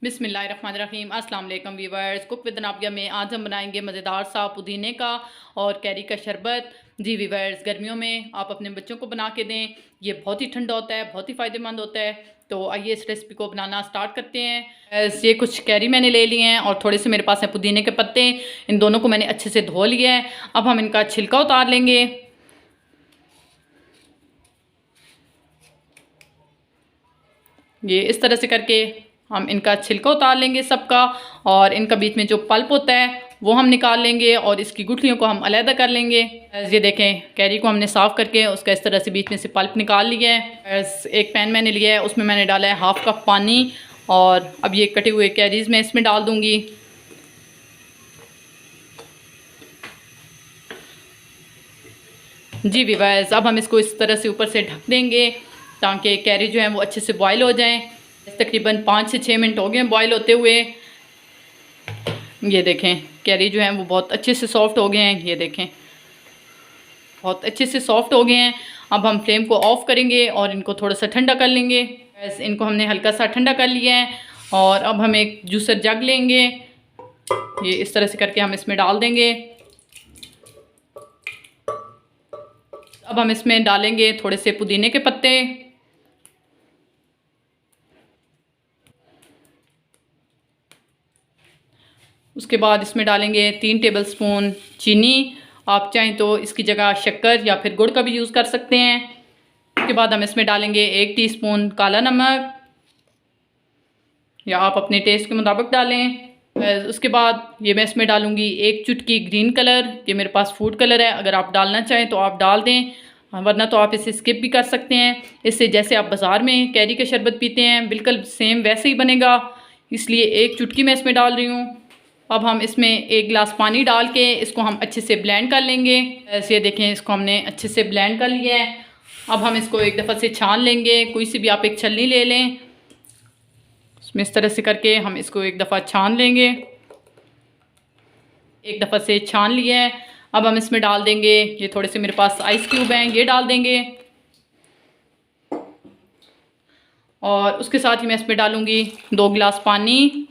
बिस्मिल्लाहिर्रहमानिर्रहीम। अस्सलाम वालेकुम व्यूअर्स। कुक विद नाबिया में आज हम बनाएंगे मज़ेदार सा पुदीने का और कैरी का शरबत। जी व्यूअर्स, गर्मियों में आप अपने बच्चों को बना के दें, ये बहुत ही ठंडा होता है, बहुत ही फ़ायदेमंद होता है। तो आइए इस रेसिपी को बनाना स्टार्ट करते हैं। ये कुछ कैरी मैंने ले लिए हैं और थोड़े से मेरे पास हैं पुदीने के पत्ते। इन दोनों को मैंने अच्छे से धो लिया है। अब हम इनका छिलका उतार लेंगे। ये इस तरह से करके हम इनका छिलका उतार लेंगे सबका, और इनका बीच में जो पल्प होता है वो हम निकाल लेंगे और इसकी गुठलियों को हम अलहदा कर लेंगे। ये देखें, कैरी को हमने साफ़ करके उसका इस तरह से बीच में से पल्प निकाल लिया है। एक पैन मैंने लिया है, उसमें मैंने डाला है 1/2 कप पानी, और अब ये कटे हुए कैरीज़ मैं इसमें डाल दूँगी। जी व्यूअर्स, अब हम इसको इस तरह से ऊपर से ढक देंगे ताकि कैरी जो है वो अच्छे से बॉयल हो जाएं। तकरीबन 5 से 6 मिनट हो गए बॉयल होते हुए। ये देखें, कैरी जो है वो बहुत अच्छे से सॉफ़्ट हो गए हैं। ये देखें, बहुत अच्छे से सॉफ़्ट हो गए हैं। अब हम फ्लेम को ऑफ़ करेंगे और इनको थोड़ा सा ठंडा कर लेंगे। बस इनको हमने हल्का सा ठंडा कर लिया है, और अब हम एक जूसर जग लेंगे। ये इस तरह से करके हम इसमें डाल देंगे। अब हम इसमें डालेंगे थोड़े से पुदीने के पत्ते, उसके बाद इसमें डालेंगे 3 टेबलस्पून चीनी। आप चाहें तो इसकी जगह शक्कर या फिर गुड़ का भी यूज़ कर सकते हैं। उसके बाद हम इसमें डालेंगे 1 टीस्पून काला नमक, या आप अपने टेस्ट के मुताबिक डालें। उसके बाद ये मैं इसमें डालूँगी 1 चुटकी ग्रीन कलर। ये मेरे पास फूड कलर है, अगर आप डालना चाहें तो आप डाल दें, वरना तो आप इसे स्किप भी कर सकते हैं। इससे जैसे आप बाज़ार में कैरी का शरबत पीते हैं बिल्कुल सेम वैसे ही बनेगा, इसलिए 1 चुटकी मैं इसमें डाल रही हूँ। अब हम इसमें 1 गिलास पानी डाल के इसको हम अच्छे से ब्लेंड कर लेंगे। ऐसे ये देखें, इसको हमने अच्छे से ब्लेंड कर लिया है। अब हम इसको एक दफ़ा से छान लेंगे। कोई सी भी आप एक छलनी ले लें, उसमें इस तरह से करके हम इसको एक दफ़ा छान लेंगे। एक दफ़ा से छान लिया है। अब हम इसमें डाल देंगे, ये थोड़े से मेरे पास आइस क्यूब हैं, ये डाल देंगे, और उसके साथ ही मैं इसमें डालूँगी 2 गिलास पानी।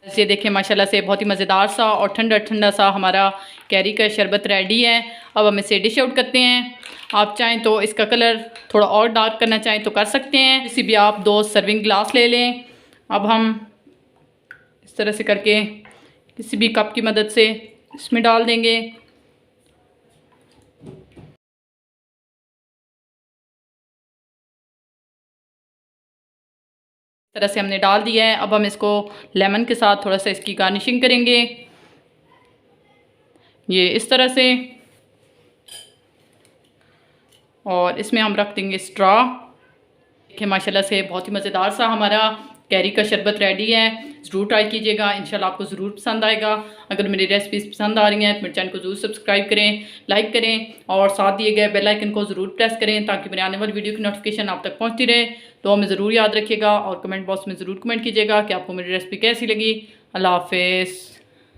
ये देखें, माशाल्लाह से बहुत ही मज़ेदार सा और ठंडा ठंडा सा हमारा कैरी का शरबत रेडी है। अब हम इसे डिश आउट करते हैं। आप चाहें तो इसका कलर थोड़ा और डार्क करना चाहें तो कर सकते हैं। किसी भी आप 2 सर्विंग ग्लास ले लें। अब हम इस तरह से करके किसी भी कप की मदद से इसमें डाल देंगे। तरह से हमने डाल दिया है। अब हम इसको लेमन के साथ थोड़ा सा इसकी गार्निशिंग करेंगे, ये इस तरह से, और इसमें हम रख देंगे स्ट्रॉ। देखिए, माशाल्लाह से बहुत ही मज़ेदार सा हमारा कैरी का शरबत रेडी है। ज़रूर ट्राई कीजिएगा, इंशाल्लाह आपको ज़रूर पसंद आएगा। अगर मेरी रेसिपीज़ पसंद आ रही हैं तो मेरे चैनल को ज़रूर सब्सक्राइब करें, लाइक करें, और साथ दिए गए बेल आइकन को ज़रूर प्रेस करें ताकि मेरे आने वाली वीडियो की नोटिफिकेशन आप तक पहुँचती रहे। तो हमें ज़रूर याद रखिएगा और कमेंट बॉक्स में ज़रूर कमेंट कीजिएगा कि आपको मेरी रेसिपी कैसी लगी। अल्लाह हाफ़िज़।